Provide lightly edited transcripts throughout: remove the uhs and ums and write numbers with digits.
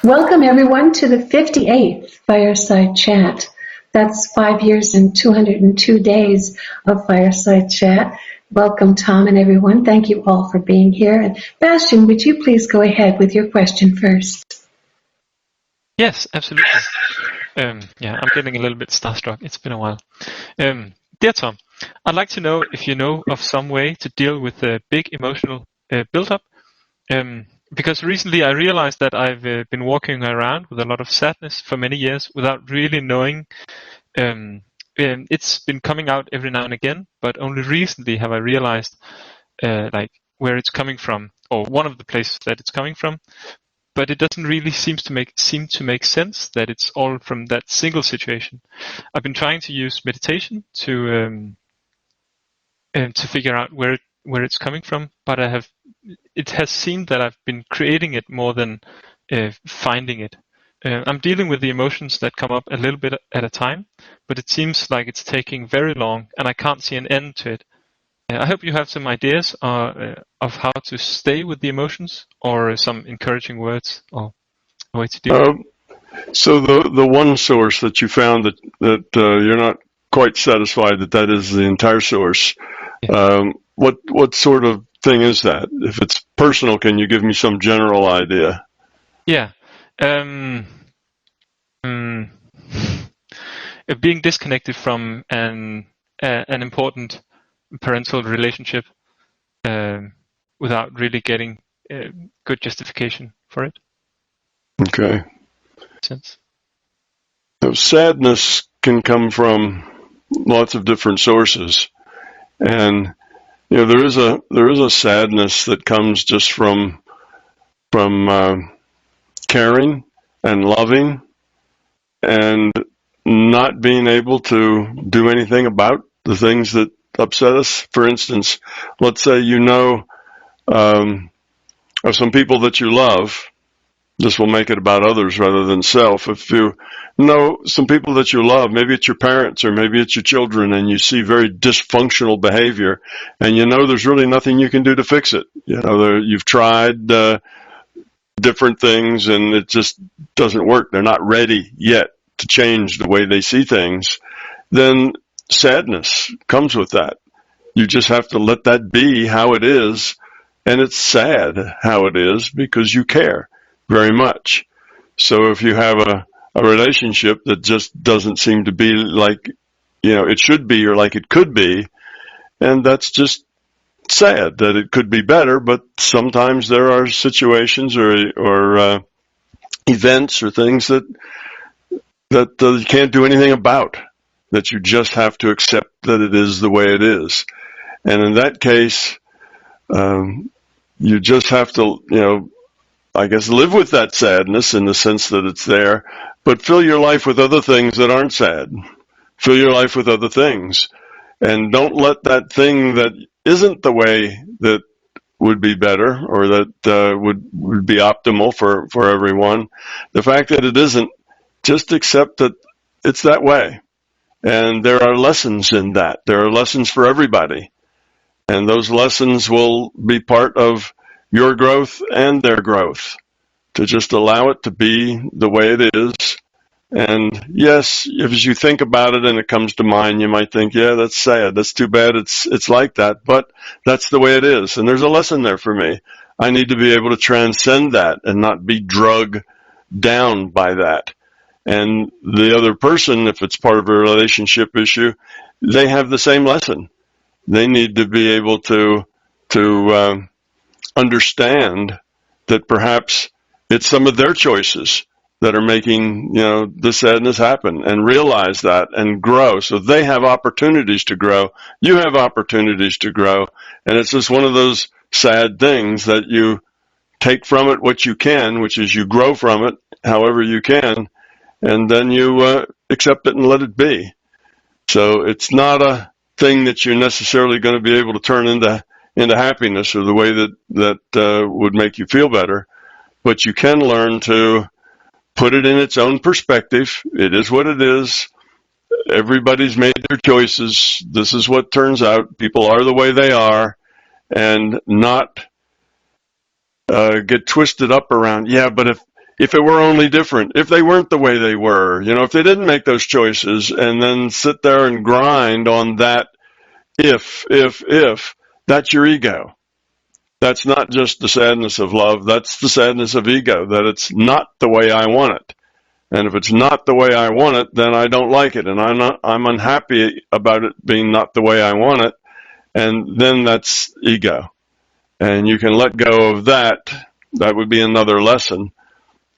Welcome, everyone, to the 58th Fireside Chat. That's 5 years and 202 days of Fireside Chat. Welcome, Tom and everyone. Thank you all for being here. And Bastian, would you please go ahead with your question first? Yes, absolutely. I'm getting a little bit starstruck. It's been a while. Dear Tom, I'd like to know if you know of some way to deal with the big emotional build-up. Because recently I realized that I've been walking around with a lot of sadness for many years without really knowing. It's been coming out every now and again, but only recently have I realized where it's coming from, or one of the places that it's coming from. But it doesn't really seem to make sense that it's all from that single situation. I've been trying to use meditation to figure out where it's coming from, but it has seemed that I've been creating it more than finding it. I'm dealing with the emotions that come up a little bit at a time, but it seems like it's taking very long and I can't see an end to it. I hope you have some ideas of how to stay with the emotions, or some encouraging words or a way to do it. So the one source that you found that you're not quite satisfied that is the entire source. Yeah. What sort of thing is that? If it's personal, can you give me some general idea? Yeah. Being disconnected from an important parental relationship without really getting good justification for it. Okay. Sense. So sadness can come from lots of different sources, and there is a sadness that comes just from caring and loving and not being able to do anything about the things that upset us. For instance, let's say of some people that you love. This will make it about others rather than self. If you know some people that you love, maybe it's your parents or maybe it's your children, and you see very dysfunctional behavior, and there's really nothing you can do to fix it. You've tried different things and it just doesn't work. They're not ready yet to change the way they see things. Then sadness comes with that. You just have to let that be how it is, and it's sad how it is because you care very much. So if you have a relationship that just doesn't seem to be like it should be or like it could be, and that's just sad that it could be better, but sometimes there are situations or events or things that you can't do anything about, that you just have to accept that it is the way it is. And in that case, you just have to, I guess, live with that sadness in the sense that it's there, but fill your life with other things that aren't sad. Fill your life with other things. And don't let that thing that isn't the way that would be better or that would be optimal for everyone, the fact that it isn't, just accept that it's that way. And there are lessons in that. There are lessons for everybody. And those lessons will be part of your growth and their growth, to just allow it to be the way it is. And yes, as you think about it and it comes to mind, you might think, yeah, that's sad. That's too bad it's like that. But that's the way it is. And there's a lesson there for me. I need to be able to transcend that and not be drugged down by that. And the other person, if it's part of a relationship issue, they have the same lesson. They need to be able to understand that perhaps it's some of their choices that are making, the sadness happen, and realize that and grow. So they have opportunities to grow. You have opportunities to grow. And it's just one of those sad things that you take from it what you can, which is you grow from it however you can, and then you accept it and let it be. So it's not a thing that you're necessarily going to be able to turn into happiness or the way that would make you feel better, but you can learn to put it in its own perspective. It is what it is. Everybody's made their choices. This is what turns out. People are the way they are, and not get twisted up around, yeah, but if it were only different, if they weren't the way they were, if they didn't make those choices and then sit there and grind on that if, that's your ego. That's not just the sadness of love, that's the sadness of ego, that it's not the way I want it. And if it's not the way I want it, then I don't like it, and I'm unhappy about it being not the way I want it, and then that's ego. And you can let go of that. That would be another lesson,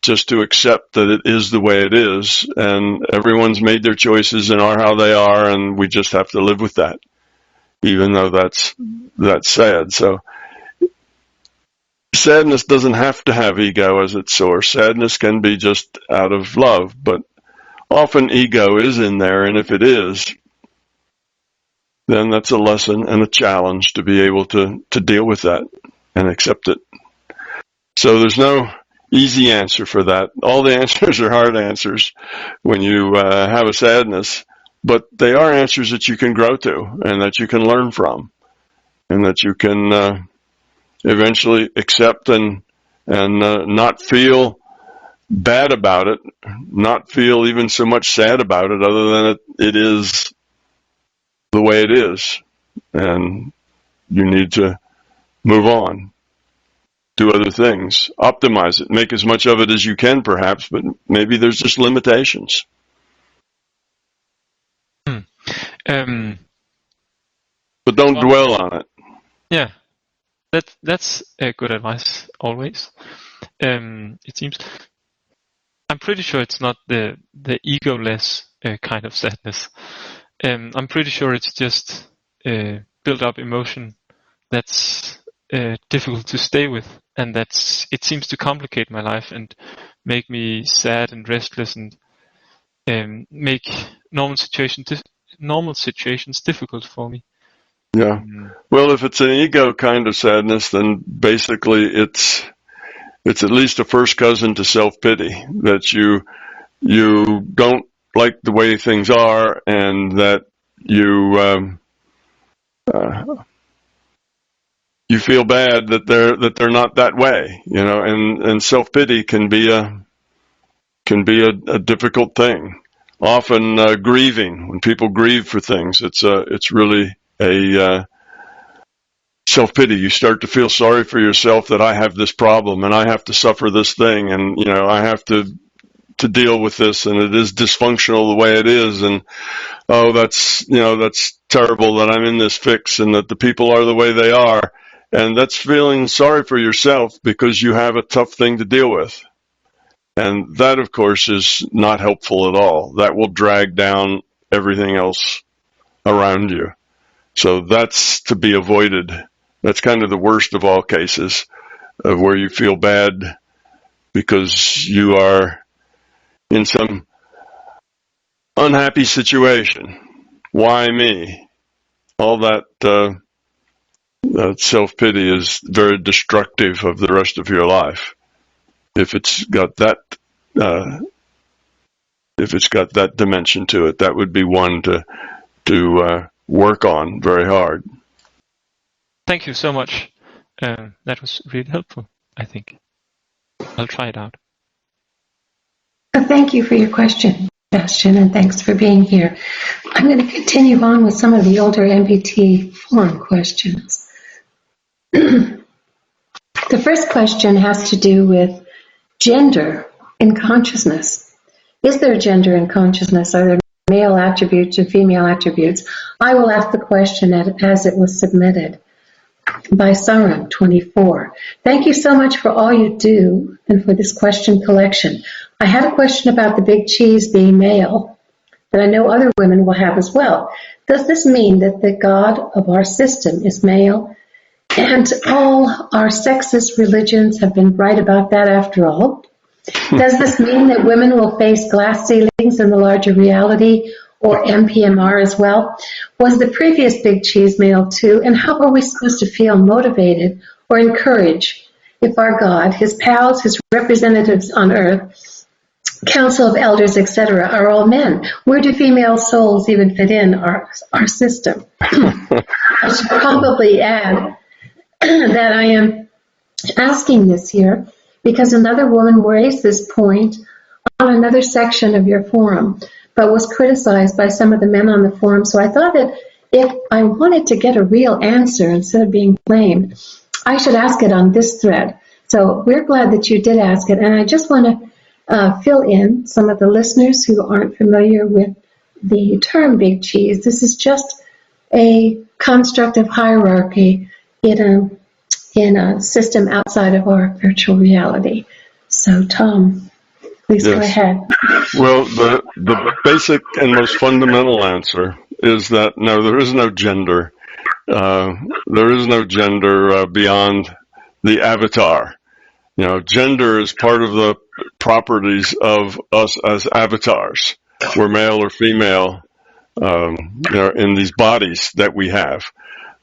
just to accept that it is the way it is, and everyone's made their choices and are how they are, and we just have to live with that, even though that's sad. So sadness doesn't have to have ego as its source. Sadness can be just out of love, but often ego is in there, and if it is, then that's a lesson and a challenge to be able to deal with that and accept it. So there's no easy answer for that. All the answers are hard answers when you have a sadness, but they are answers that you can grow to and that you can learn from and that you can eventually accept and not feel bad about it, not feel even so much sad about it, other than it is the way it is, and you need to move on, do other things, optimize it, make as much of it as you can perhaps, but maybe there's just limitations. But don't dwell on it. Yeah. That's a good advice always. It seems. I'm pretty sure it's not the egoless kind of sadness. I'm pretty sure it's just built up emotion that's difficult to stay with, and it seems to complicate my life and make me sad and restless and make normal situations difficult for me. Yeah. Well, if it's an ego kind of sadness, then basically it's at least a first cousin to self-pity, that you don't like the way things are, and that you feel bad that they're not that way, and self-pity can be a difficult thing. Often grieving, when people grieve for things, it's really a self-pity. You start to feel sorry for yourself, that I have this problem and I have to suffer this thing, and I have to deal with this, and it is dysfunctional the way it is, and that's terrible that I'm in this fix and that the people are the way they are, and that's feeling sorry for yourself because you have a tough thing to deal with. And that, of course, is not helpful at all. That will drag down everything else around you. So that's to be avoided. That's kind of the worst of all cases, of where you feel bad because you are in some unhappy situation. Why me? All that self-pity is very destructive of the rest of your life. If it's got that dimension to it, that would be one to work on very hard. Thank you so much. That was really helpful, I think. I'll try it out. Thank you for your question, Justin, and thanks for being here. I'm going to continue on with some of the older MBT forum questions. The first question has to do with gender in consciousness. Is there gender in consciousness? Are there male attributes and female attributes? I will ask the question as it was submitted by Saram 24. Thank you so much for all you do and for this question collection. I had a question about the big cheese being male that I know other women will have as well. Does this mean that the God of our system is male and all our sexist religions have been right about that after all? Does this mean that women will face glass ceilings in the larger reality or MPMR as well? Was the previous big cheese male too? And how are we supposed to feel motivated or encouraged if our God, his pals, his representatives on earth, council of elders, etc., are all men? Where do female souls even fit in our system? I should probably add that I am asking this here because another woman raised this point on another section of your forum, but was criticized by some of the men on the forum. So I thought that if I wanted to get a real answer instead of being blamed, I should ask it on this thread. So we're glad that you did ask it. And I just want to fill in some of the listeners who aren't familiar with the term big cheese. This is just a construct of hierarchy in a system outside of our virtual reality. So, Tom, please go ahead. Well, the basic and most fundamental answer is that no, there is no gender. There is no gender beyond the avatar. You know, gender is part of the properties of us as avatars. We're male or female, in these bodies that we have.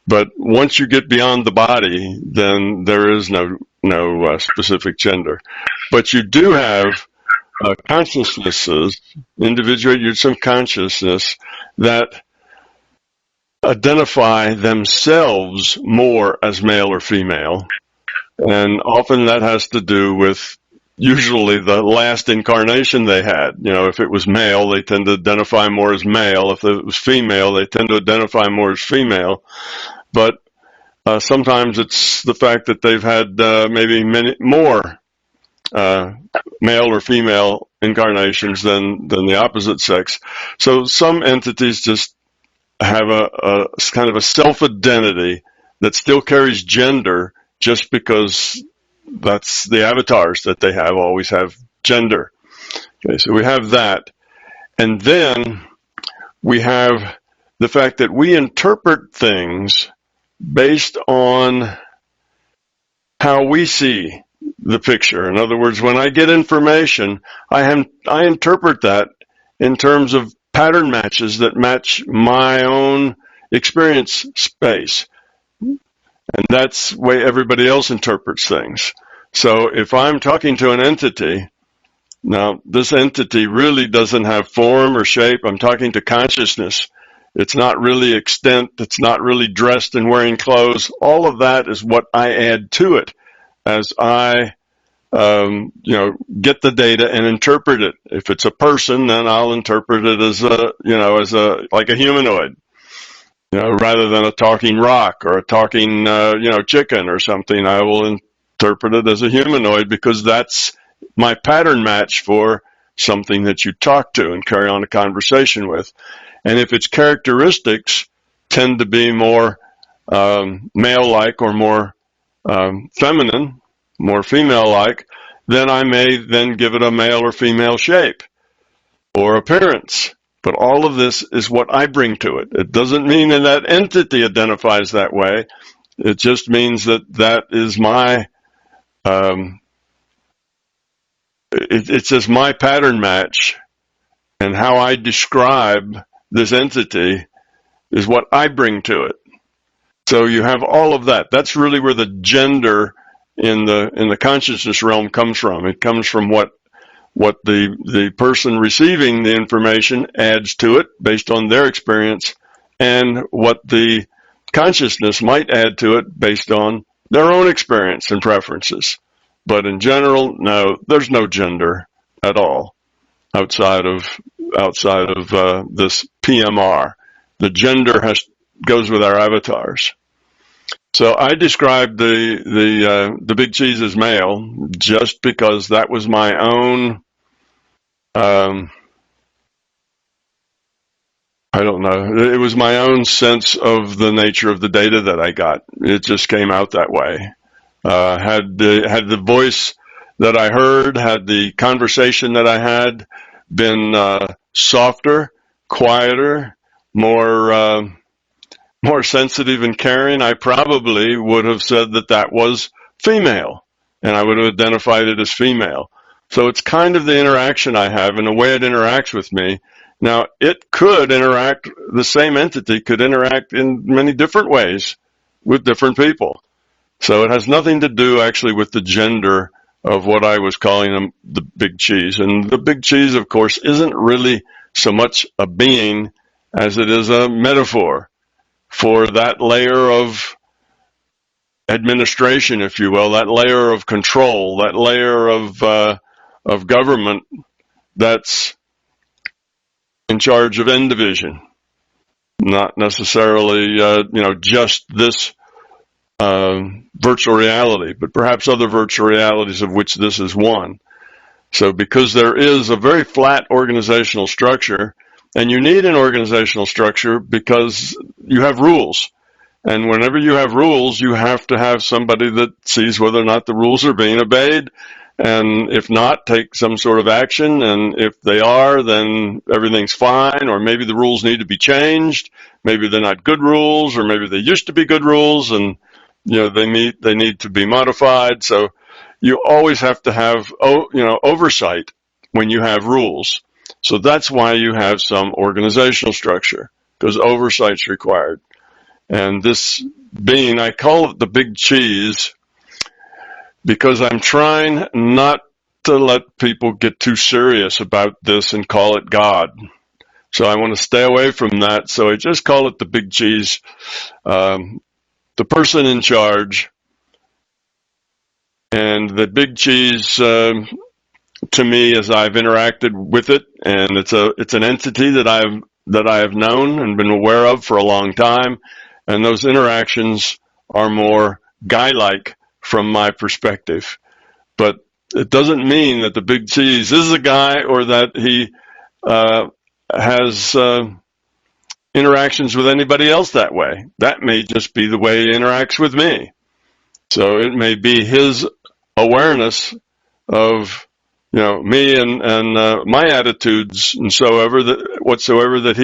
But once you get beyond the body, then there is no specific gender. But you do have consciousnesses, individuated some consciousness that identify themselves more as male or female. And often that has to do with usually the last incarnation they had. You know, if it was male, they tend to identify more as male. If it was female, they tend to identify more as female. But sometimes it's the fact that they've had maybe many more male or female incarnations than the opposite sex. So some entities just have a kind of a self-identity that still carries gender, just because that's the avatars that they have always have gender. Okay, so we have that. And then we have the fact that we interpret things based on how we see the picture. In other words, when I get information, I interpret that in terms of pattern matches that match my own experience space. And that's the way everybody else interprets things. So if I'm talking to an entity, now this entity really doesn't have form or shape. I'm talking to consciousness. It's not really extent. It's not really dressed and wearing clothes. All of that is what I add to it as I get the data and interpret it. If it's a person, then I'll interpret it as like a humanoid. Rather than a talking rock or a talking, chicken or something, I will interpret it as a humanoid because that's my pattern match for something that you talk to and carry on a conversation with. And if its characteristics tend to be more male-like or more feminine, more female-like, then I may then give it a male or female shape or appearance. But all of this is what I bring to it. It doesn't mean that that entity identifies that way. It just means that is my, it's just my pattern match, and how I describe this entity is what I bring to it. So you have all of that. That's really where the gender in the consciousness realm comes from. It comes from what the person receiving the information adds to it based on their experience, and what the consciousness might add to it based on their own experience and preferences. But in general, no, there's no gender at all outside of this PMR. The gender goes with our avatars. So I described the big cheese as male just because that was my own. I don't know. It was my own sense of the nature of the data that I got. It just came out that way. Had the voice that I heard, had the conversation that I had been softer, quieter, more sensitive and caring, I probably would have said that was female, and I would have identified it as female. So it's kind of the interaction I have and the way it interacts with me. Now, it could interact, the same entity could interact in many different ways with different people. So it has nothing to do actually with the gender of what I was calling them, the big cheese. And the big cheese, of course, isn't really so much a being as it is a metaphor for that layer of administration, if you will, that layer of control, that layer of government that's in charge of N division, not necessarily just this virtual reality, but perhaps other virtual realities of which this is one. So because there is a very flat organizational structure, and you need an organizational structure because you have rules. And whenever you have rules, you have to have somebody that sees whether or not the rules are being obeyed. And if not, take some sort of action. And if they are, then everything's fine. Or maybe the rules need to be changed. Maybe they're not good rules, or maybe they used to be good rules, and they need to be modified. So you always have to have oversight when you have rules. So that's why you have some organizational structure, because oversight's required. And this being, I call it the big cheese, because I'm trying not to let people get too serious about this and call it God. So I want to stay away from that. So I just call it the big cheese. The person in charge. And the big cheese, to me, as I've interacted with it, and it's an entity that I have known and been aware of for a long time, and those interactions are more guy-like from my perspective. But it doesn't mean that the big cheese is a guy, or that he has interactions with anybody else that way. That may just be the way he interacts with me. So it may be his awareness of me and my attitudes and whatsoever that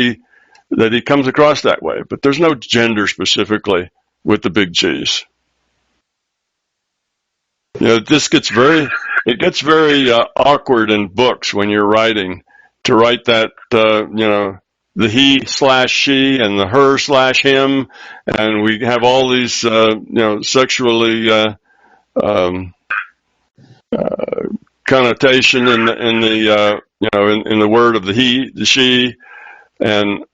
he comes across that way. But there's no gender specifically with the big cheese. This gets very awkward in books when you're writing, to write that the he/she and the her/him, and we have all these sexually connotation in the word of the he, the she, and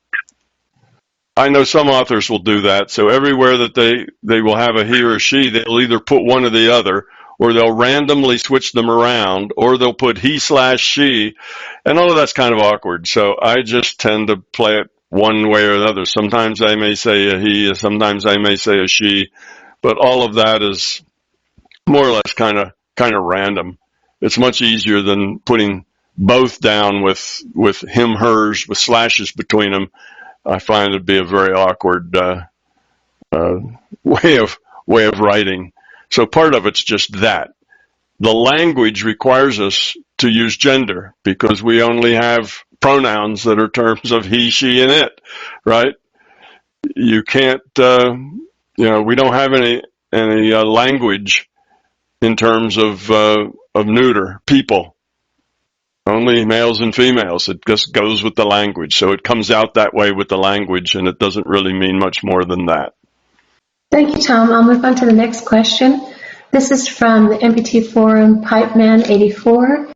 I know some authors will do that. So everywhere that they will have a he or a she, they'll either put one or the other, or they'll randomly switch them around, or they'll put he/she, and all of that's kind of awkward. So I just tend to play it one way or the other. Sometimes I may say a he, sometimes I may say a she, but all of that is more or less kind of random. It's much easier than putting both down with him, hers, with slashes between them. I find it to be a very awkward way of writing. So part of it's just that. The language requires us to use gender, because we only have pronouns that are terms of he, she, and it, right? You can't, we don't have any language in terms of neuter people. Only males and females. It just goes with the language. So it comes out that way with the language, and it doesn't really mean much more than that. Thank you, Tom. I'll move on to the next question. This is from the MBT Forum Pipeman 84.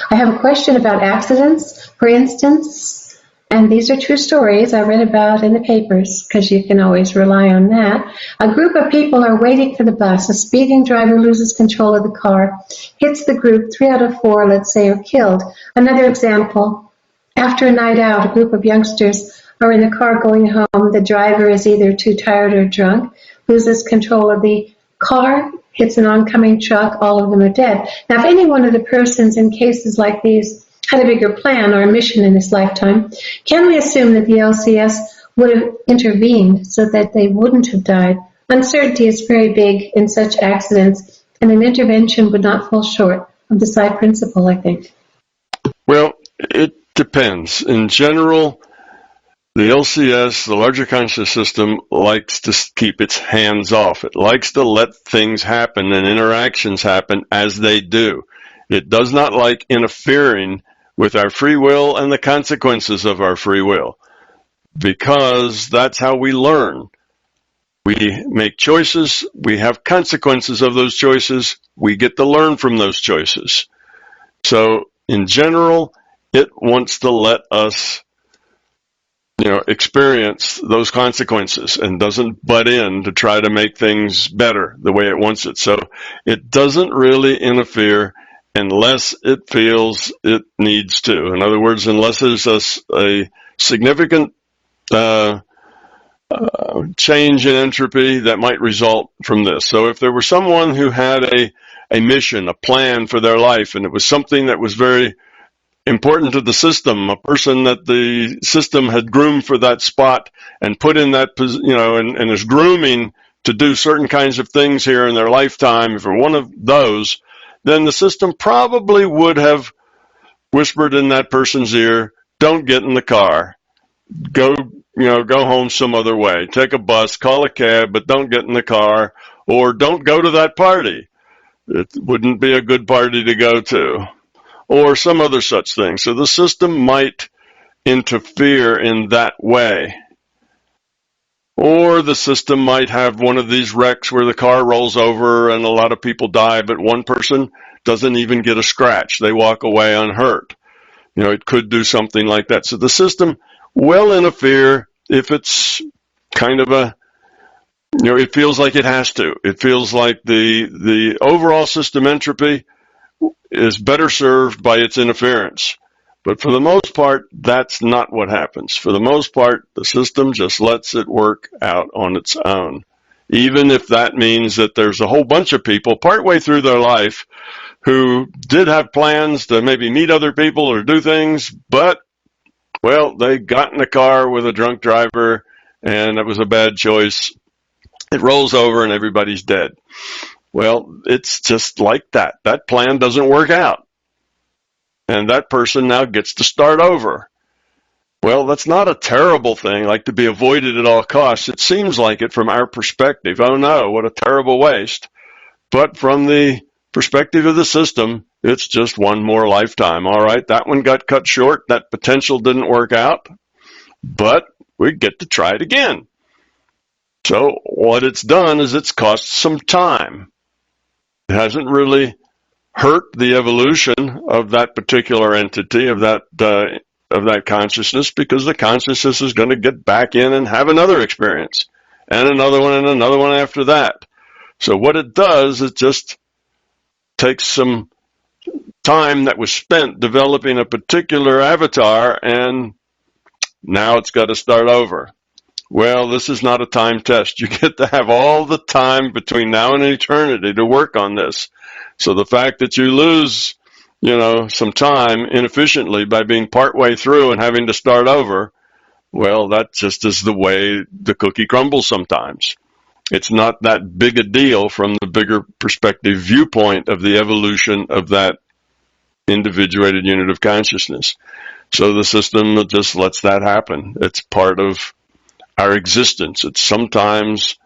I have a question about accidents, for instance, and these are true stories I read about in the papers, because you can always rely on that. A group of people are waiting for the bus. A speeding driver loses control of the car, hits the group. 3 out of 4, let's say, are killed. Another example, after a night out, a group of youngsters are in the car going home. The driver is either too tired or drunk, loses control of the car, hits an oncoming truck. All of them are dead. Now, if any one of the persons in cases like these had a bigger plan or a mission in this lifetime, can we assume that the LCS would have intervened so that they wouldn't have died? Uncertainty is very big in such accidents, and an intervention would not fall short of the side principle, I think. Well, it depends. In general, the LCS, the larger conscious system, likes to keep its hands off. It likes to let things happen and interactions happen as they do. It does not like interfering with our free will and the consequences of our free will, because that's how we learn. We make choices, we have consequences of those choices, we get to learn from those choices. So, in general, it wants to let us experience those consequences and doesn't butt in to try to make things better the way it wants it. So it doesn't really interfere unless it feels it needs to. In other words, unless there's a significant change in entropy that might result from this. So if there were someone who had a mission, a plan for their life, and it was something that was very important to the system, a person that the system had groomed for that spot and put in that, and is grooming to do certain kinds of things here in their lifetime, for one of those, then the system probably would have whispered in that person's ear, don't get in the car. Go home some other way. Take a bus, call a cab, but don't get in the car, or don't go to that party. It wouldn't be a good party to go to, or some other such thing. So the system might interfere in that way. Or the system might have one of these wrecks where the car rolls over and a lot of people die, but one person doesn't even get a scratch. They walk away unhurt. It could do something like that. So the system will interfere if it's kind of it feels like it has to. It feels like the overall system entropy is better served by its interference. But for the most part, that's not what happens. For the most part, the system just lets it work out on its own. Even if that means that there's a whole bunch of people partway through their life who did have plans to maybe meet other people or do things, but, well, they got in the car with a drunk driver and it was a bad choice. It rolls over and everybody's dead. Well, it's just like that. That plan doesn't work out. And that person now gets to start over. Well, that's not a terrible thing, like to be avoided at all costs. It seems like it from our perspective. Oh no, what a terrible waste. But from the perspective of the system, it's just one more lifetime. All right, that one got cut short. That potential didn't work out. But we get to try it again. So what it's done is it's cost some time. It hasn't really hurt the evolution of that particular entity, of that consciousness, because the consciousness is going to get back in and have another experience, and another one after that. So what it does, it just takes some time that was spent developing a particular avatar, and now it's got to start over. Well, this is not a time test. You get to have all the time between now and eternity to work on this. So the fact that you lose, some time inefficiently by being partway through and having to start over, well, that just is the way the cookie crumbles sometimes. It's not that big a deal from the bigger perspective viewpoint of the evolution of that individuated unit of consciousness. So the system just lets that happen. It's part of our existence. It's sometimes,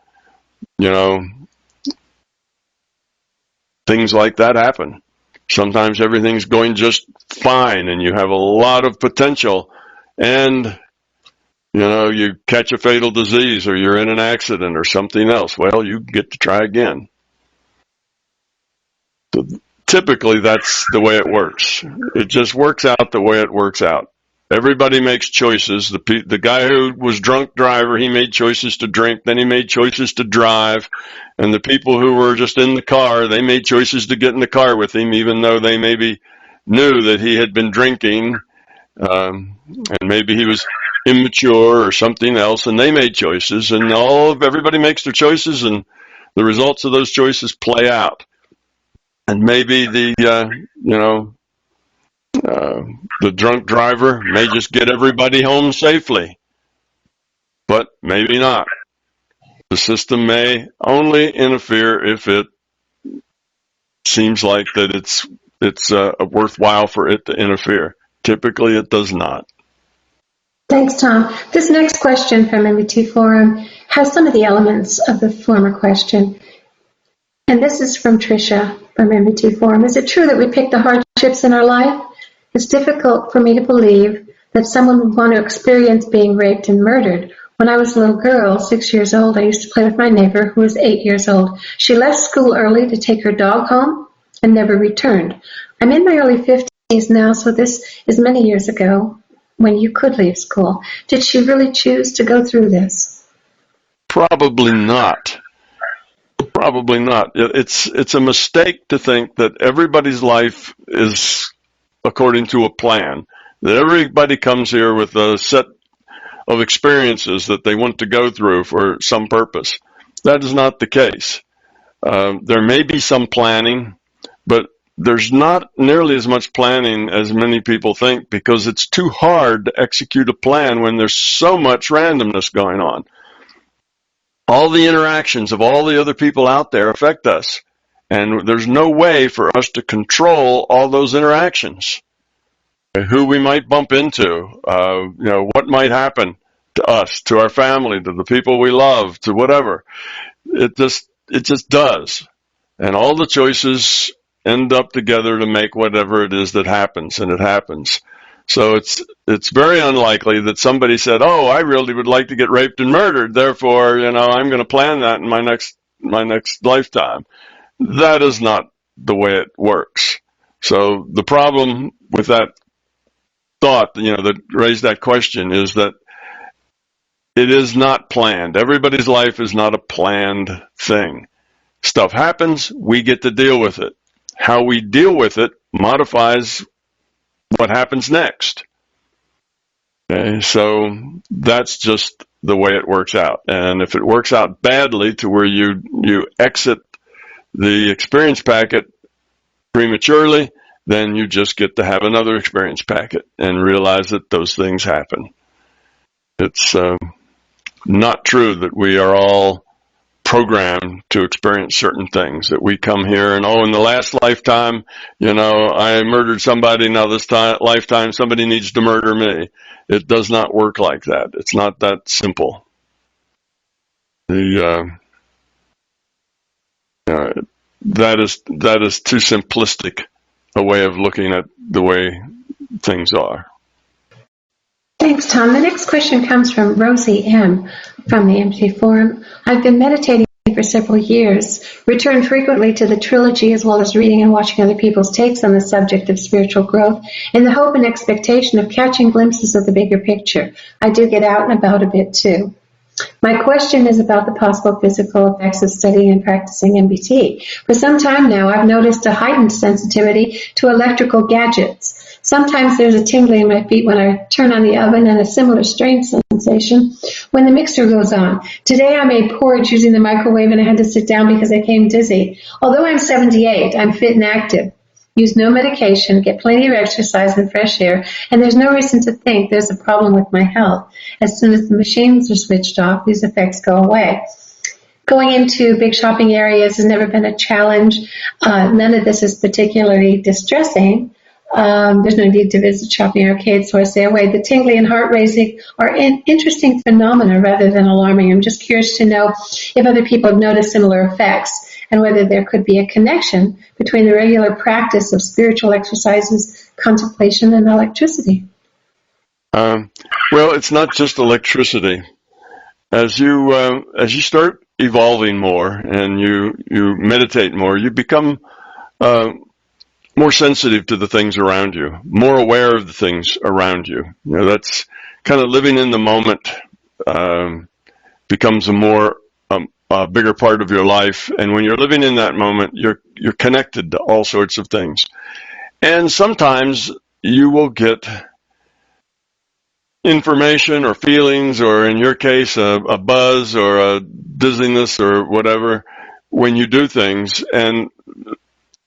things like that happen. Sometimes everything's going just fine and you have a lot of potential, and you catch a fatal disease or you're in an accident or something else. Well, you get to try again. So typically that's the way it works. It just works out the way it works out. Everybody makes choices. The guy who was drunk driver, he made choices to drink, then he made choices to drive. And the people who were just in the car, they made choices to get in the car with him, even though they maybe knew that he had been drinking, and maybe he was immature or something else, and they made choices. And everybody makes their choices, and the results of those choices play out. And maybe the drunk driver may just get everybody home safely, but maybe not. The system may only interfere if it seems like that it's worthwhile for it to interfere. Typically, it does not. Thanks, Tom. This next question from MBT Forum has some of the elements of the former question. And this is from Tricia from MBT Forum. Is it true that we pick the hardships in our life? It's difficult for me to believe that someone would want to experience being raped and murdered. When I was a little girl, 6 years old, I used to play with my neighbor who was 8 years old. She left school early to take her dog home and never returned. I'm in my early 50s now, so this is many years ago. when you could leave school. Did she really choose to go through this? Probably not. Probably not. It's a mistake to think that everybody's life is according to a plan, that everybody comes here with a set of experiences that they want to go through for some purpose. That is not the case. There may be some planning, but there's not nearly as much planning as many people think, because it's too hard to execute a plan when there's so much randomness going on. All the interactions of all the other people out there affect us, and there's no way for us to control all those interactions. Who we might bump into, what might happen to us, to our family, to the people we love, to whatever. It just does. And all the choices end up together to make whatever it is that happens, and it happens. So it's very unlikely that somebody said, "Oh, I really would like to get raped and murdered, therefore, I'm going to plan that in my next lifetime." That is not the way it works. So the problem with that thought, that raised that question, is that it is not planned. Everybody's life is not a planned thing. Stuff happens, we get to deal with it. How we deal with it modifies what happens next. Okay, so that's just the way it works out. And if it works out badly to where you exit the experience packet prematurely, then you just get to have another experience packet and realize that those things happen. It's not true that we are all programmed to experience certain things, that we come here and, in the last lifetime, I murdered somebody, now this lifetime somebody needs to murder me. It does not work like that. It's not that simple. That is too simplistic a way of looking at the way things are. Thanks, Tom. The next question comes from Rosie M. from the MBT Forum. I've been meditating for several years, return frequently to the trilogy, as well as reading and watching other people's takes on the subject of spiritual growth, in the hope and expectation of catching glimpses of the bigger picture. I do get out and about a bit too. My question is about the possible physical effects of studying and practicing MBT. For some time now, I've noticed a heightened sensitivity to electrical gadgets. Sometimes there's a tingling in my feet when I turn on the oven, and a similar strange sensation when the mixer goes on. Today I made porridge using the microwave, and I had to sit down because I came dizzy. Although I'm 78, I'm fit and active. Use no medication, get plenty of exercise and fresh air, and there's no reason to think there's a problem with my health. As soon as the machines are switched off, these effects go away. Going into big shopping areas has never been a challenge. None of this is particularly distressing. There's no need to visit shopping arcades, so I stay away. The tingling and heart racing are interesting phenomena rather than alarming. I'm just curious to know if other people have noticed similar effects, and whether there could be a connection between the regular practice of spiritual exercises, contemplation, and electricity. Well, it's not just electricity. As you start evolving more and you meditate more, you become more sensitive to the things around you, more aware of the things around you. That's kind of living in the moment becomes a bigger part of your life. And when you're living in that moment, you're connected to all sorts of things. And sometimes you will get information or feelings, or in your case, a buzz or a dizziness or whatever, when you do things. And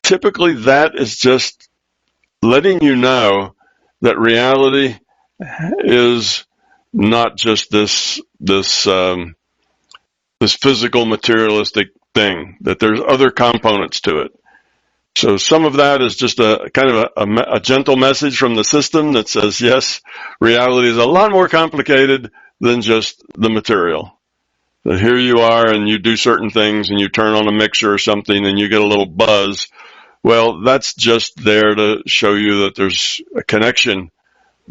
typically that is just letting you know that reality is not just this physical materialistic thing, that there's other components to it. So some of that is just a kind of a gentle message from the system that says, yes, reality is a lot more complicated than just the material. That here you are and you do certain things and you turn on a mixer or something and you get a little buzz. Well, that's just there to show you that there's a connection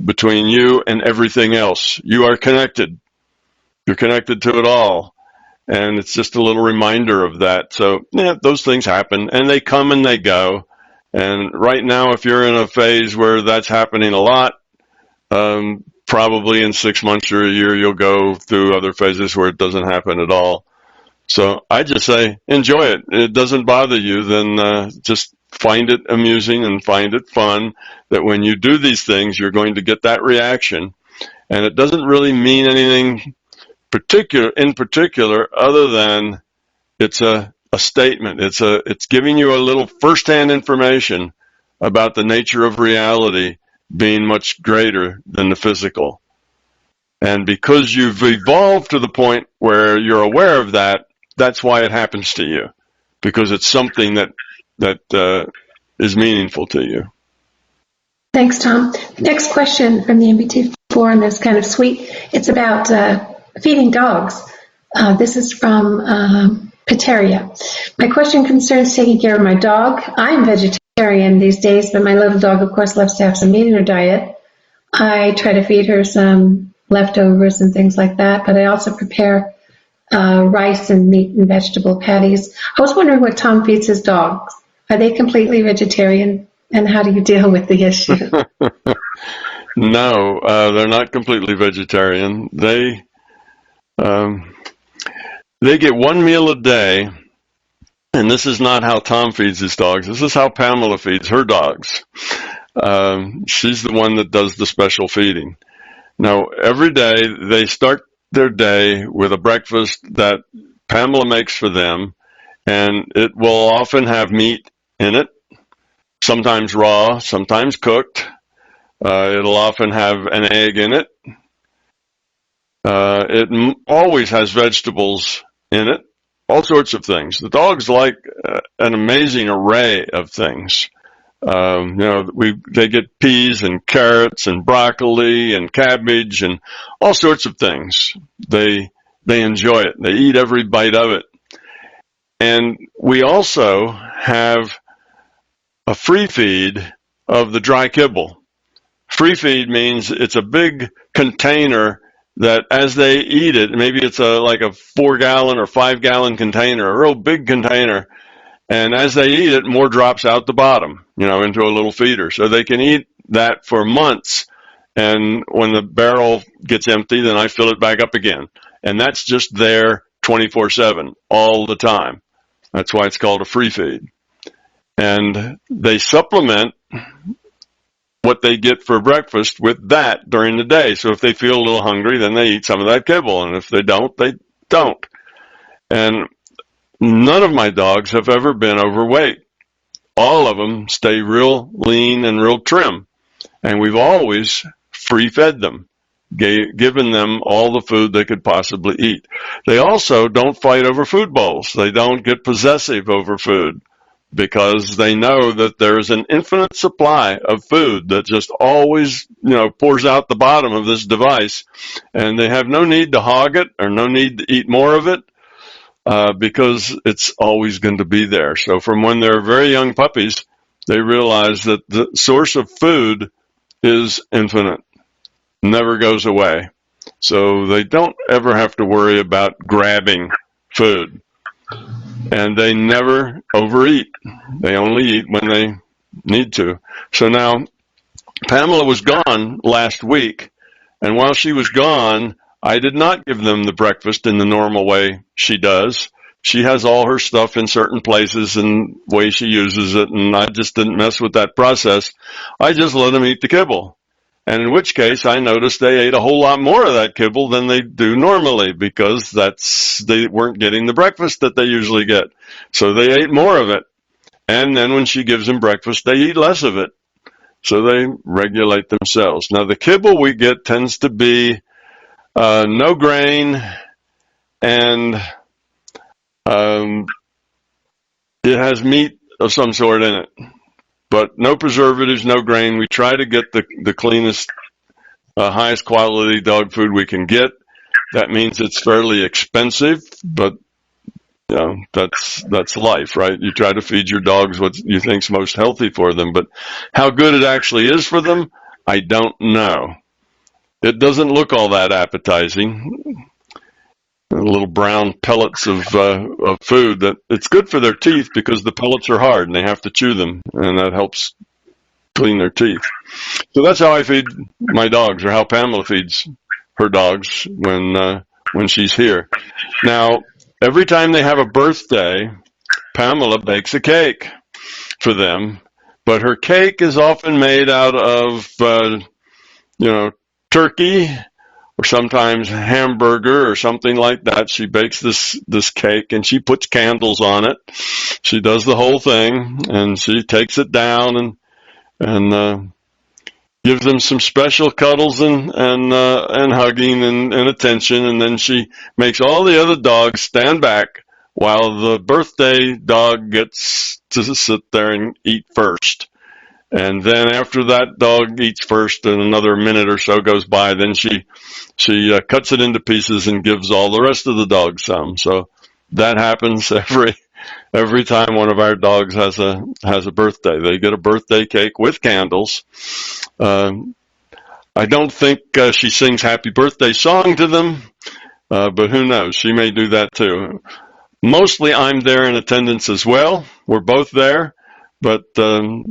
between you and everything else. You are connected. You're connected to it all. And it's just a little reminder of that. So, yeah, those things happen, and they come and they go. And right now, if you're in a phase where that's happening a lot, probably in 6 months or a year, you'll go through other phases where it doesn't happen at all. So I just say, enjoy it. It doesn't bother you, then just find it amusing and find it fun that when you do these things, you're going to get that reaction. And it doesn't really mean anything in particular other than it's a statement. It's giving you a little firsthand information about the nature of reality being much greater than the physical. And because you've evolved to the point where you're aware of that, that's why it happens to you, because it's something that is meaningful to you. Thanks, Tom. Next question from the MBT forum is kind of sweet. It's about feeding dogs. This is from Pateria. My question concerns taking care of my dog. I'm vegetarian these days, but my little dog, of course, loves to have some meat in her diet. I try to feed her some leftovers and things like that, but I also prepare rice and meat and vegetable patties. I was wondering what Tom feeds his dogs. Are they completely vegetarian, and how do you deal with the issue? No, they're not completely vegetarian. They get one meal a day, and this is not how Tom feeds his dogs. This is how Pamela feeds her dogs. She's the one that does the special feeding. Now, every day they start their day with a breakfast that Pamela makes for them, and it will often have meat in it, sometimes raw, sometimes cooked. It'll often have an egg in it. It always has vegetables in it, all sorts of things. The dogs like an amazing array of things. They get peas and carrots and broccoli and cabbage and all sorts of things. They enjoy it. They eat every bite of it. And we also have a free feed of the dry kibble. Free feed means it's a big container that as they eat it, maybe it's like a 4-gallon or 5-gallon container, a real big container. And as they eat it, more drops out the bottom, into a little feeder. So they can eat that for months. And when the barrel gets empty, then I fill it back up again. And that's just there 24/7, all the time. That's why it's called a free feed. And they supplement what they get for breakfast with that during the day. So if they feel a little hungry, then they eat some of that kibble. And if they don't, they don't. And none of my dogs have ever been overweight. All of them stay real lean and real trim. And we've always free-fed them, given them all the food they could possibly eat. They also don't fight over food bowls. They don't get possessive over food because they know that there is an infinite supply of food that just always, pours out the bottom of this device. And they have no need to hog it or no need to eat more of it. Because it's always going to be there. So from when they're very young puppies, they realize that the source of food is infinite, never goes away. So they don't ever have to worry about grabbing food. And they never overeat. They only eat when they need to. So now, Pamela was gone last week, and while she was gone, I did not give them the breakfast in the normal way she does. She has all her stuff in certain places and way she uses it, and I just didn't mess with that process. I just let them eat the kibble. And in which case, I noticed they ate a whole lot more of that kibble than they do normally because they weren't getting the breakfast that they usually get. So they ate more of it. And then when she gives them breakfast, they eat less of it. So they regulate themselves. Now, the kibble we get tends to be no grain, and it has meat of some sort in it, but no preservatives, no grain. We try to get the cleanest, highest quality dog food we can get. That means it's fairly expensive, but that's life, right? You try to feed your dogs what you think's most healthy for them, but how good it actually is for them, I don't know. It doesn't look all that appetizing. Little brown pellets of food that it's good for their teeth because the pellets are hard and they have to chew them, and that helps clean their teeth. So that's how I feed my dogs, or how Pamela feeds her dogs when she's here. Now, every time they have a birthday, Pamela bakes a cake for them, but her cake is often made out of, turkey, or sometimes hamburger or something like that. She bakes this cake and she puts candles on it. She does the whole thing, and she takes it down and gives them some special cuddles and hugging and attention, and then she makes all the other dogs stand back while the birthday dog gets to sit there and eat first. And then after that dog eats first and another minute or so goes by, then she cuts it into pieces and gives all the rest of the dogs some. So that happens every time one of our dogs has a birthday. They get a birthday cake with candles. I don't think she sings happy birthday song to them, but who knows? She may do that too. Mostly I'm there in attendance as well. We're both there, but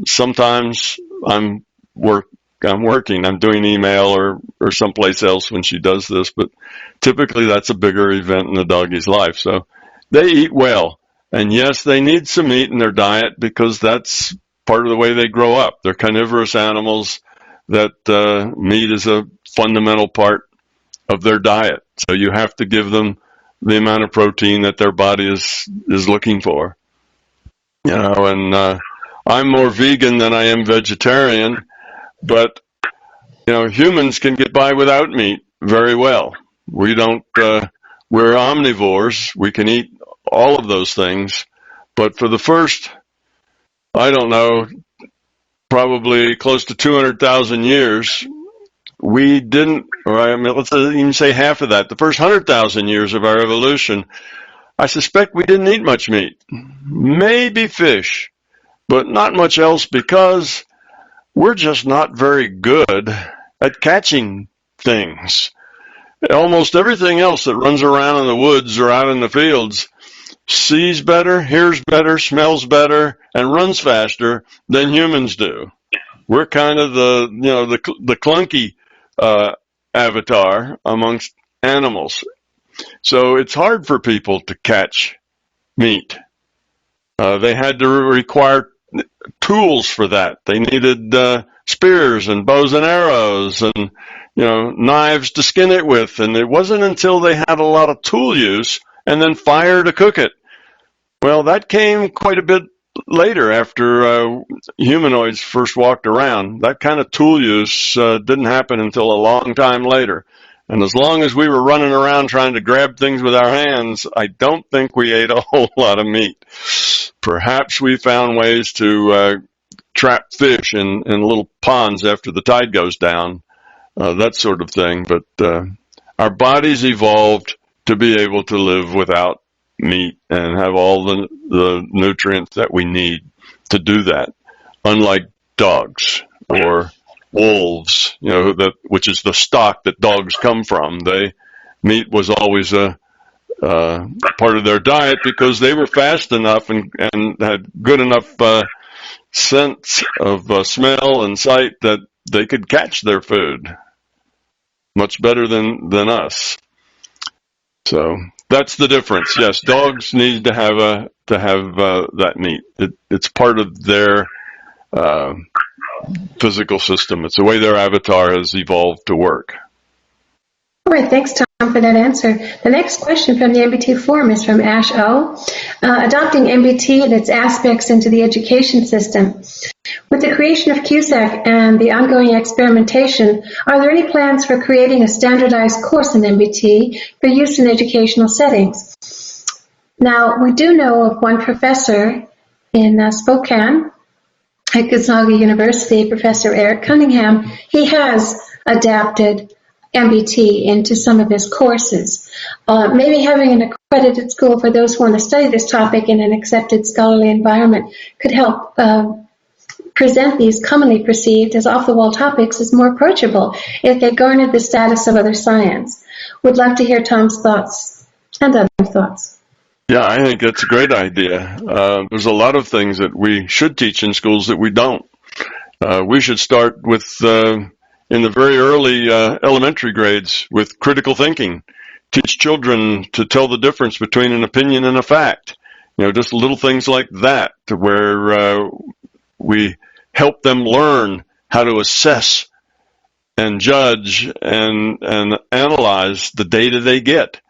sometimes I'm working. I'm doing email or someplace else when she does this, but typically that's a bigger event in the doggy's life. So they eat well. And yes, they need some meat in their diet because that's part of the way they grow up. They're carnivorous animals that meat is a fundamental part of their diet. So you have to give them the amount of protein that their body is looking for. And I'm more vegan than I am vegetarian, but humans can get by without meat very well. We don't. We're omnivores. We can eat all of those things, but for the first, I don't know, probably close to 200,000 years, we didn't, let's even say half of that. The first 100,000 years of our evolution, I suspect we didn't eat much meat. Maybe fish, but not much else, because we're just not very good at catching things. Almost everything else that runs around in the woods or out in the fields sees better, hears better, smells better, and runs faster than humans do. We're kind of the clunky avatar amongst animals. So it's hard for people to catch meat. They had to require tools for that. They needed spears and bows and arrows and knives to skin it with. And it wasn't until they had a lot of tool use and then fire to cook it. Well, that came quite a bit later, after humanoids first walked around. That kind of tool use didn't happen until a long time later. And as long as we were running around trying to grab things with our hands, I don't think we ate a whole lot of meat. Perhaps we found ways to trap fish in little ponds after the tide goes down, that sort of thing. But our bodies evolved to be able to live without meat and have all the nutrients that we need to do that, unlike dogs or wolves, which is the stock that dogs come from. Meat was always a part of their diet because they were fast enough and had good enough sense of smell and sight that they could catch their food much better than us. So that's the difference. Yes, dogs need to have that meat. It's part of their physical system. It's the way their avatar has evolved to work. All right, thanks, Tom, for that answer. The next question from the MBT forum is from Ash O. Adopting MBT and its aspects into the education system. With the creation of CUSAC and the ongoing experimentation, are there any plans for creating a standardized course in MBT for use in educational settings? Now, we do know of one professor in Spokane at Gonzaga University, Professor Eric Cunningham. He has adapted MBT into some of his courses. Maybe having an accredited school for those who want to study this topic in an accepted scholarly environment could help present these commonly perceived as off-the-wall topics as more approachable if they garnered the status of other science. Would love to hear Tom's thoughts and other thoughts. Yeah, I think that's a great idea. There's a lot of things that we should teach in schools that we don't. We should start with, in the very early elementary grades, with critical thinking. Teach children to tell the difference between an opinion and a fact. Just little things like that, to where we help them learn how to assess and judge and analyze the data they get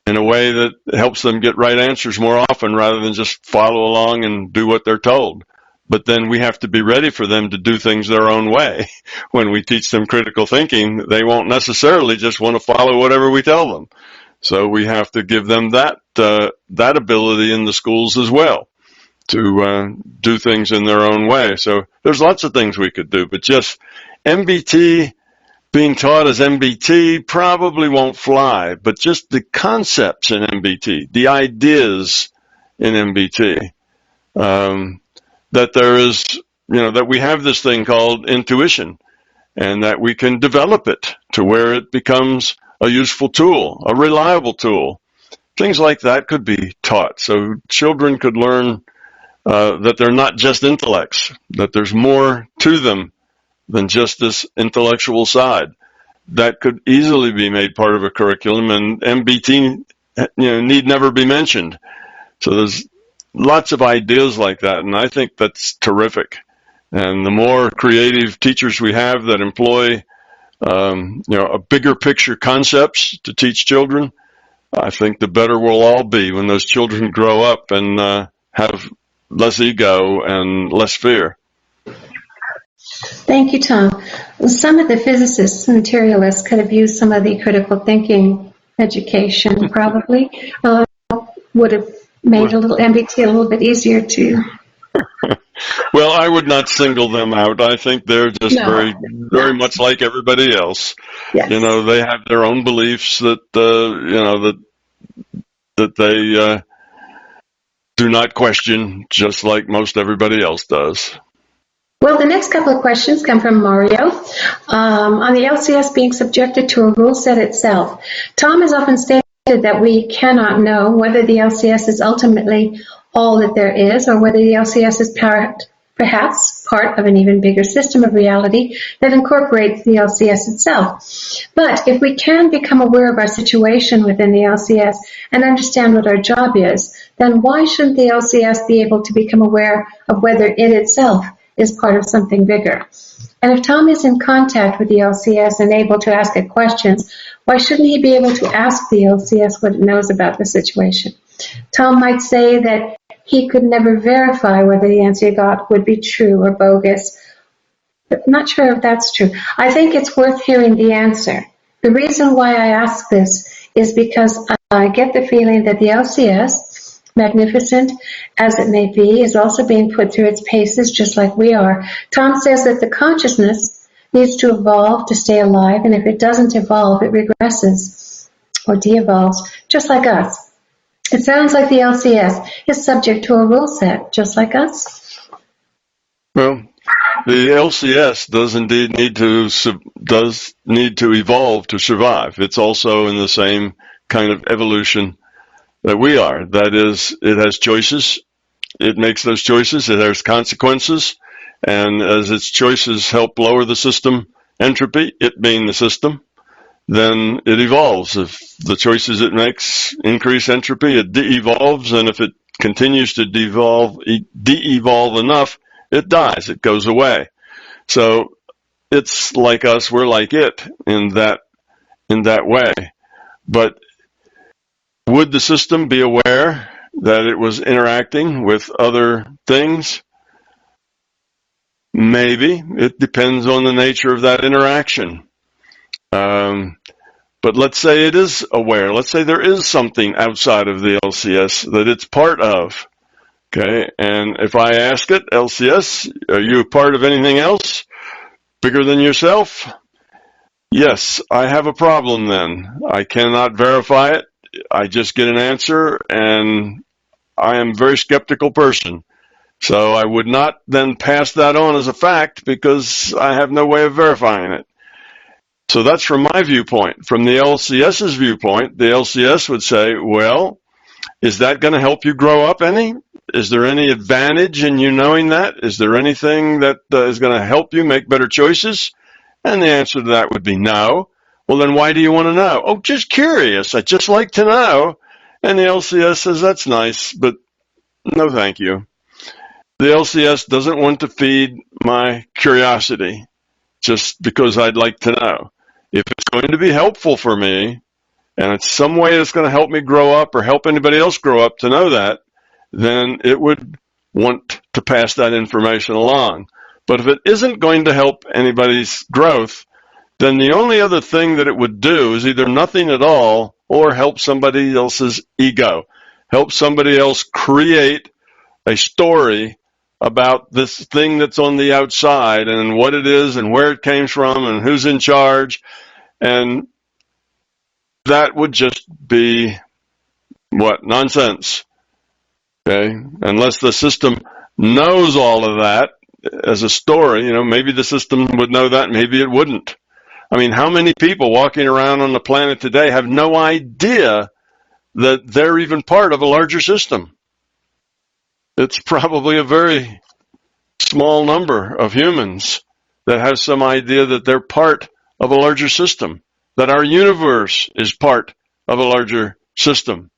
in a way that helps them get right answers more often, rather than just follow along and do what they're told. But then we have to be ready for them to do things their own way. When we teach them critical thinking, they won't necessarily just want to follow whatever we tell them. So we have to give them that ability in the schools as well, to do things in their own way. So there's lots of things we could do, but just MBT, being taught as MBT, probably won't fly. But just the concepts in MBT, the ideas in MBT, that there is, that we have this thing called intuition, and that we can develop it to where it becomes a useful tool, a reliable tool. Things like that could be taught, so children could learn that they're not just intellects, that there's more to them than just this intellectual side. That could easily be made part of a curriculum, and MBT, need never be mentioned. So there's lots of ideas like that, and I think that's terrific. And the more creative teachers we have that employ, a bigger picture concepts to teach children, I think the better we'll all be when those children grow up and have less ego and less fear. Thank you, Tom. Some of the physicists and materialists could have used some of the critical thinking education, probably. Would have made a little MBT a little bit easier to. Well, I would not single them out. I think they're just very much like everybody else. Yes. They have their own beliefs that that they do not question, just like most everybody else does. Well, the next couple of questions come from Mario. On the LCS being subjected to a rule set itself, Tom has often stated that we cannot know whether the LCS is ultimately all that there is, or whether the LCS is perhaps part of an even bigger system of reality that incorporates the LCS itself. But if we can become aware of our situation within the LCS and understand what our job is, then why shouldn't the LCS be able to become aware of whether it itself is part of something bigger? And if Tom is in contact with the LCS and able to ask it questions, why shouldn't he be able to ask the LCS what it knows about the situation? Tom might say that he could never verify whether the answer he got would be true or bogus, but I'm not sure if that's true. I think it's worth hearing the answer. The reason why I ask this is because I get the feeling that the LCS, magnificent as it may be, is also being put through its paces just like we are. Tom says that the consciousness needs to evolve to stay alive, and if it doesn't evolve, it regresses or de-evolves, just like us. It sounds like the LCS is subject to a rule set, just like us. Well, the LCS does indeed need to evolve to survive. It's also in the same kind of evolution that we are. That is, it has choices. It makes those choices. It has consequences. And as its choices help lower the system entropy, it being the system, then it evolves. If the choices it makes increase entropy, it de-evolves, and if it continues to de-evolve enough, it dies, it goes away. So it's like us, we're like it in that way. But would the system be aware that it was interacting with other things? Maybe. It depends on the nature of that interaction. But let's say it is aware. Let's say there is something outside of the LCS that it's part of. Okay, and if I ask it, LCS, are you part of anything else bigger than yourself? Yes, I have a problem then. I cannot verify it. I just get an answer, and I am a very skeptical person. So I would not then pass that on as a fact because I have no way of verifying it. So that's from my viewpoint. From the LCS's viewpoint, the LCS would say, well, Is that going to help you grow up any? Is there any advantage in you knowing that? Is there anything that is going to help you make better choices? And the answer to that would be no. Well, then why do you want to know? Oh, just curious. I'd just like to know. And the LCS says, that's nice, but no thank you. The LCS doesn't want to feed my curiosity just because I'd like to know. If it's going to be helpful for me, and it's some way that's going to help me grow up or help anybody else grow up to know that, then it would want to pass that information along. But if it isn't going to help anybody's growth, then the only other thing that it would do is either nothing at all or help somebody else's ego, help somebody else create a story about this thing that's on the outside and what it is and where it came from and who's in charge. And that would just be, nonsense. Okay? Unless the system knows all of that as a story, maybe the system would know that, maybe it wouldn't. I mean, how many people walking around on the planet today have no idea that they're even part of a larger system? It's probably a very small number of humans that have some idea that they're part of a larger system, that our universe is part of a larger system.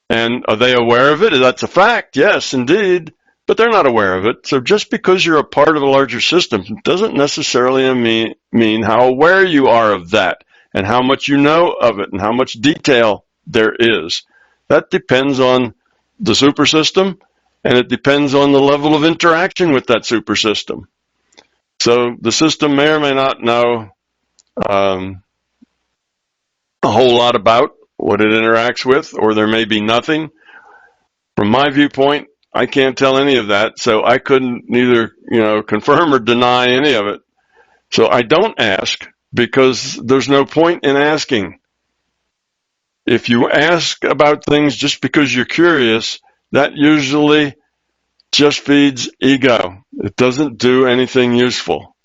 And are they aware of it? That's a fact, yes, indeed, but they're not aware of it. So just because you're a part of a larger system doesn't necessarily mean how aware you are of that and how much you know of it and how much detail there is. That depends on the super system, and it depends on the level of interaction with that super system. So the system may or may not know a whole lot about what it interacts with, or there may be nothing. From my viewpoint, I can't tell any of that, so I couldn't neither, confirm or deny any of it. So I don't ask because there's no point in asking. If you ask about things just because you're curious, that usually just feeds ego. It doesn't do anything useful.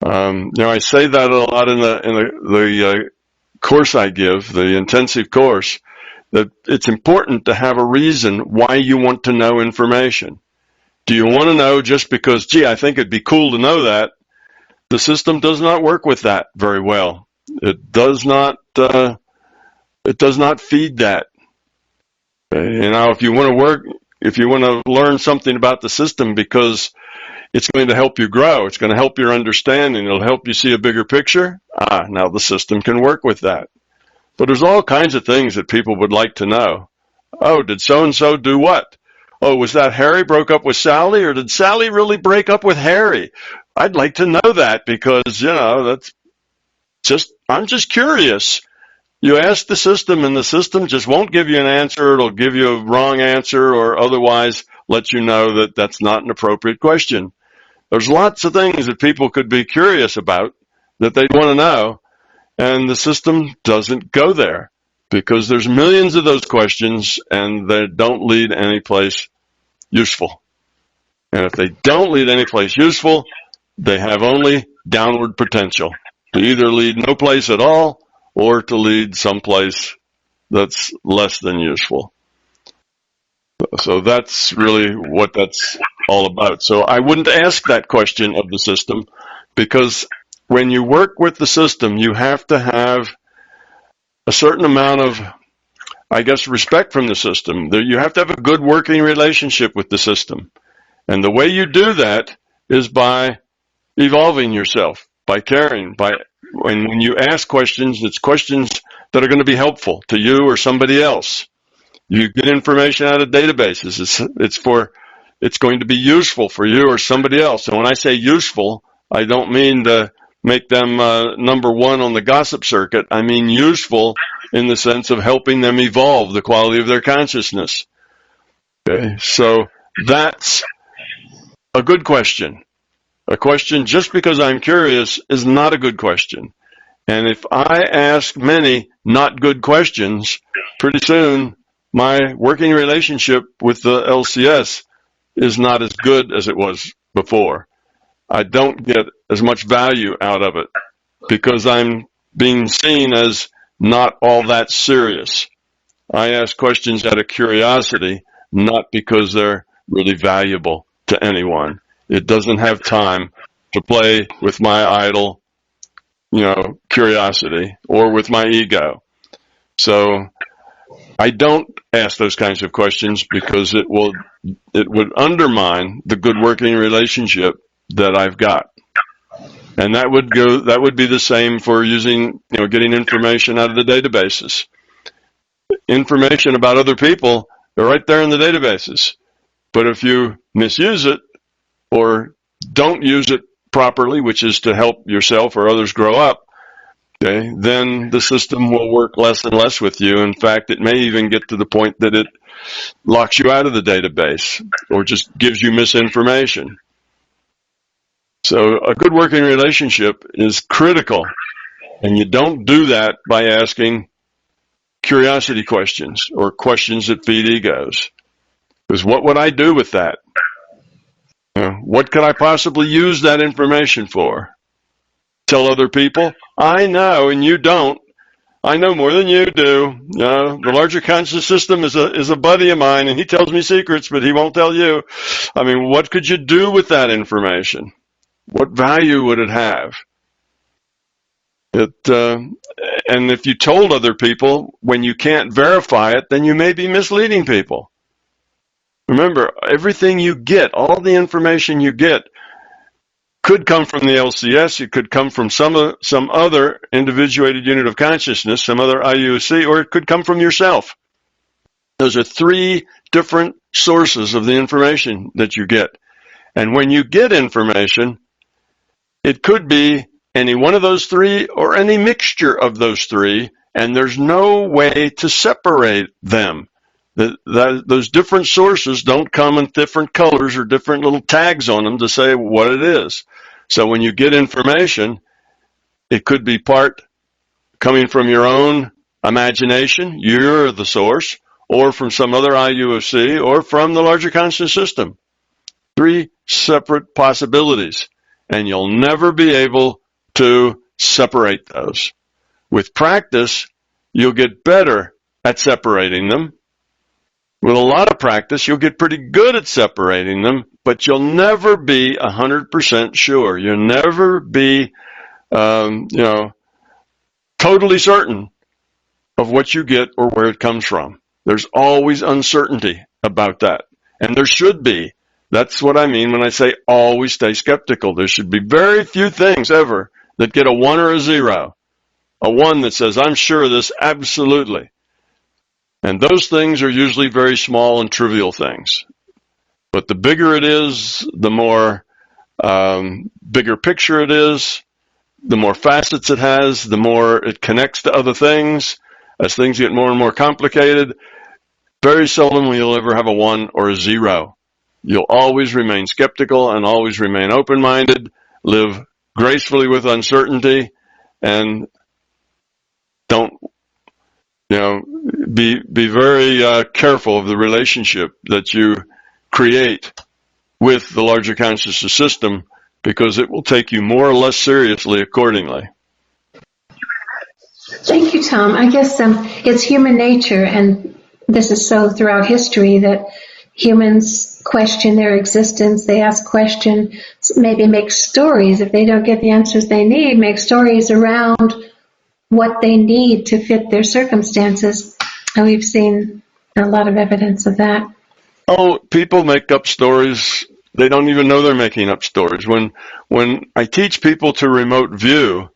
I say that a lot in the course I give, the intensive course, that it's important to have a reason why you want to know information. Do you want to know just because, I think it'd be cool to know that? The system does not work with that very well. It does not feed that. If you want to learn something about the system because it's going to help you grow, it's going to help your understanding, it'll help you see a bigger picture, now the system can work with that. But there's all kinds of things that people would like to know. Oh, did so-and-so do what? Oh, was that Harry broke up with Sally, or did Sally really break up with Harry? I'd like to know that because, I'm just curious. You ask the system, and the system just won't give you an answer. It'll give you a wrong answer or otherwise let you know that that's not an appropriate question. There's lots of things that people could be curious about that they'd want to know, and the system doesn't go there because there's millions of those questions, and they don't lead any place useful. And if they don't lead any place useful, they have only downward potential to either lead no place at all or to lead someplace that's less than useful. So that's really what that's all about. So I wouldn't ask that question of the system because when you work with the system, you have to have a certain amount of, respect from the system. You have to have a good working relationship with the system. And the way you do that is by evolving yourself, by caring, when you ask questions, it's questions that are going to be helpful to you or somebody else. You get information out of databases. It's going to be useful for you or somebody else. And when I say useful, I don't mean to make them number one on the gossip circuit. I mean useful in the sense of helping them evolve the quality of their consciousness. Okay, so that's a good question. A question just because I'm curious is not a good question. And if I ask many not good questions, pretty soon my working relationship with the LCS is not as good as it was before. I don't get as much value out of it because I'm being seen as not all that serious. I ask questions out of curiosity, not because they're really valuable to anyone. It doesn't have time to play with my idle, curiosity or with my ego. So I don't ask those kinds of questions because it would undermine the good working relationship that I've got. And that would be the same for using, getting information out of the databases. Information about other people are right there in the databases. But if you misuse it or don't use it properly, which is to help yourself or others grow up, okay, then the system will work less and less with you. In fact, it may even get to the point that it locks you out of the database or just gives you misinformation. So a good working relationship is critical, and you don't do that by asking curiosity questions or questions that feed egos. Because what would I do with that? What could I possibly use that information for? Tell other people, I know and you don't. I know more than you do. The larger conscious system is a buddy of mine, and he tells me secrets, but he won't tell you. I mean, what could you do with that information? What value would it have? And if you told other people when you can't verify it, then you may be misleading people. Remember, everything you get, all the information you get, could come from the LCS, it could come from some other individuated unit of consciousness, some other IUC, or it could come from yourself. Those are three different sources of the information that you get. And when you get information, it could be any one of those three or any mixture of those three, and there's no way to separate them. Those different sources don't come in different colors or different little tags on them to say what it is. So when you get information, it could be part coming from your own imagination, you're the source, or from some other IUOC, or from the larger conscious system. Three separate possibilities, and you'll never be able to separate those. With practice, you'll get better at separating them. With a lot of practice, you'll get pretty good at separating them, but you'll never be 100% sure. You'll never be, totally certain of what you get or where it comes from. There's always uncertainty about that, and there should be. That's what I mean when I say always stay skeptical. There should be very few things ever that get a 1 or a 0. A 1 that says, I'm sure of this absolutely. And those things are usually very small and trivial things. But the bigger it is, the more bigger picture it is, the more facets it has, the more it connects to other things. As things get more and more complicated, very seldom will you ever have a 1 or a 0. You'll always remain skeptical and always remain open-minded, live gracefully with uncertainty, and don't, be very careful of the relationship that you create with the larger consciousness system, because it will take you more or less seriously accordingly. Thank you, Tom. I guess it's human nature, and this is so throughout history, that humans question their existence. They ask questions, maybe make stories. If they don't get the answers they need, make stories around what they need to fit their circumstances. And we've seen a lot of evidence of that. Oh, people make up stories. They don't even know they're making up stories. When I teach people to remote view,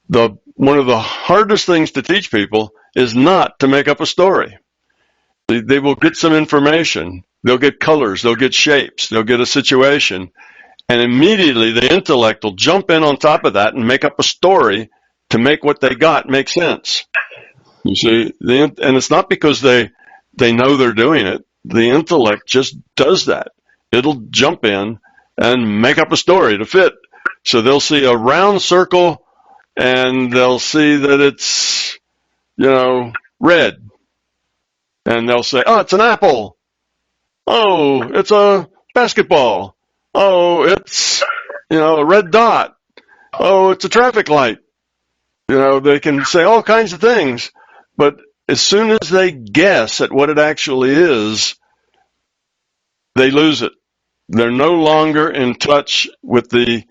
one of the hardest things to teach people is not to make up a story. They will get some information. They'll get colors. They'll get shapes. They'll get a situation. And immediately the intellect will jump in on top of that and make up a story to make what they got make sense. You see, and it's not because they know they're doing it. The intellect just does that. It'll jump in and make up a story to fit. So they'll see a round circle and they'll see that it's, red. And they'll say, oh, it's an apple. Oh, it's a basketball. Oh, it's, a red dot. Oh, it's a traffic light. They can say all kinds of things, but as soon as they guess at what it actually is, they lose it. They're no longer in touch with the,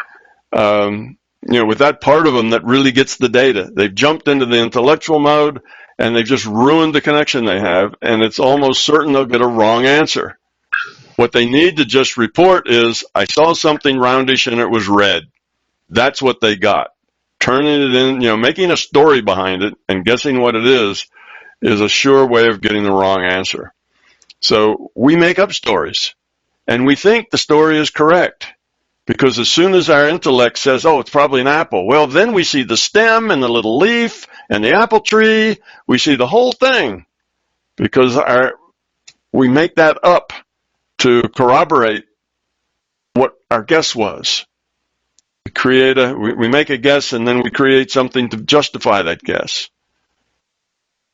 with that part of them that really gets the data. They've jumped into the intellectual mode, and they've just ruined the connection they have, and it's almost certain they'll get a wrong answer. What they need to just report is, I saw something roundish and it was red. That's what they got. Turning it in, making a story behind it and guessing what it is a sure way of getting the wrong answer. So we make up stories, and we think the story is correct, because as soon as our intellect says, oh, it's probably an apple, well, then we see the stem and the little leaf and the apple tree. We see the whole thing, because we make that up to corroborate what our guess was. We make a guess, and then we create something to justify that guess.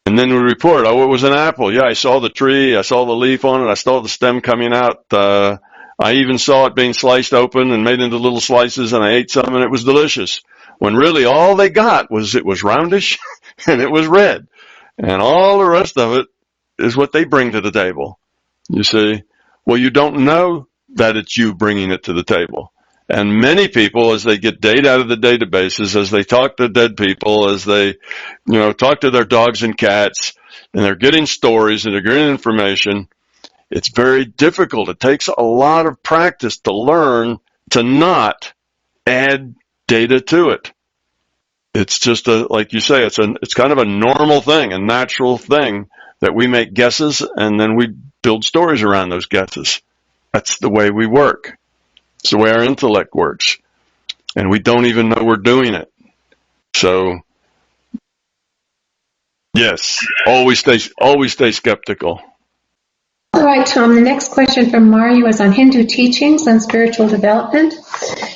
And then we report, oh, it was an apple. Yeah, I saw the tree, I saw the leaf on it, I saw the stem coming out. I even saw it being sliced open and made into little slices, and I ate some, and it was delicious. When really all they got was it was roundish and it was red. And all the rest of it is what they bring to the table. You see? Well, you don't know that it's you bringing it to the table. And many people, as they get data out of the databases, as they talk to dead people, as they, talk to their dogs and cats, and they're getting stories and they're getting information, it's very difficult. It takes a lot of practice to learn to not add data to it. It's just like you say, it's kind of a normal thing, a natural thing, that we make guesses and then we build stories around those guesses. That's the way we work. It's the way our intellect works. And we don't even know we're doing it. So, yes, always stay skeptical. All right, Tom, the next question from Mario is on Hindu teachings on spiritual development.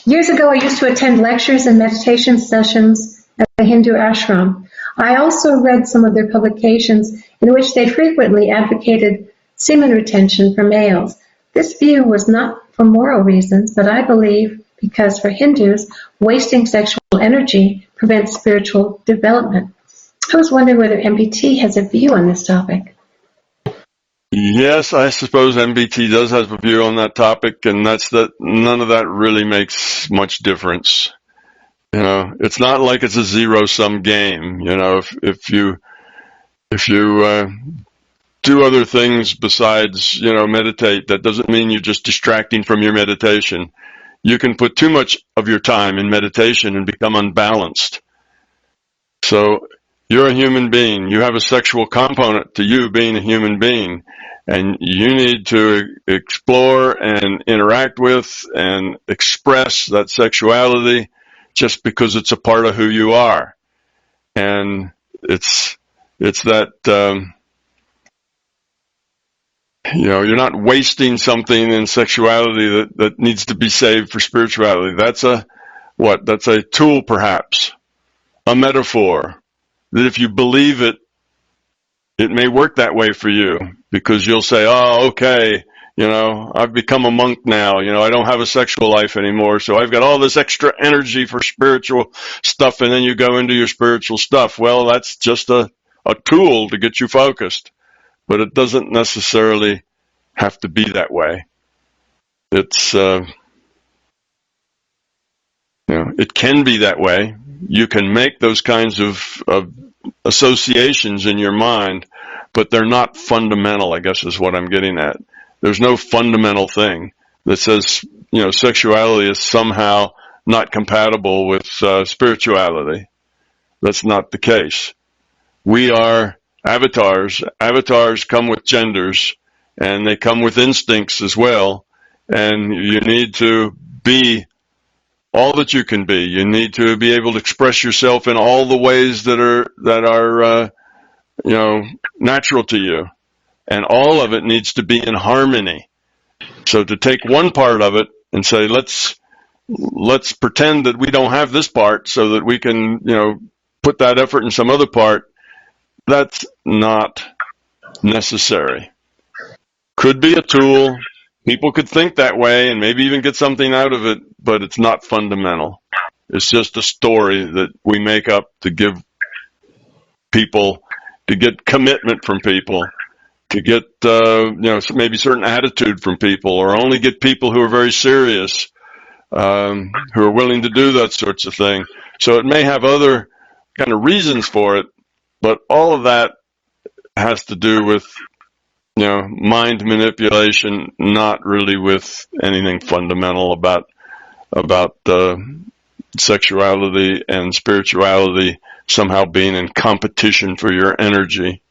Years ago, I used to attend lectures and meditation sessions at the Hindu ashram. I also read some of their publications in which they frequently advocated semen retention for males. This view was not for moral reasons, but I believe because for Hindus, wasting sexual energy prevents spiritual development. I was wondering whether MBT has a view on this topic. Yes, I suppose MBT does have a view on that topic, and that's that none of that really makes much difference. It's not like it's a zero-sum game. If you do other things besides, meditate, that doesn't mean you're just distracting from your meditation. You can put too much of your time in meditation and become unbalanced. So you're a human being. You have a sexual component to you being a human being, and you need to explore and interact with and express that sexuality just because it's a part of who you are. And it's that, you're not wasting something in sexuality that needs to be saved for spirituality. That's a tool, perhaps, a metaphor, that if you believe it, it may work that way for you, because you'll say, oh, okay, I've become a monk now, I don't have a sexual life anymore, so I've got all this extra energy for spiritual stuff, and then you go into your spiritual stuff. Well, that's just a tool to get you focused. But it doesn't necessarily have to be that way. It's, it can be that way. You can make those kinds of associations in your mind, but they're not fundamental, I guess is what I'm getting at. There's no fundamental thing that says, sexuality is somehow not compatible with spirituality. That's not the case. We are avatars. Avatars come with genders, and they come with instincts as well. And you need to be all that you can be. You need to be able to express yourself in all the ways that are natural to you. And all of it needs to be in harmony. So to take one part of it and say, let's pretend that we don't have this part so that we can, put that effort in some other part, that's not necessary. Could be a tool. People could think that way and maybe even get something out of it, but it's not fundamental. It's just a story that we make up to give people to get commitment from people, to get maybe certain attitude from people, or only get people who are very serious, who are willing to do that sorts of thing. So it may have other kind of reasons for it, but all of that has to do with mind manipulation, not really with anything fundamental about sexuality and spirituality somehow being in competition for your energy.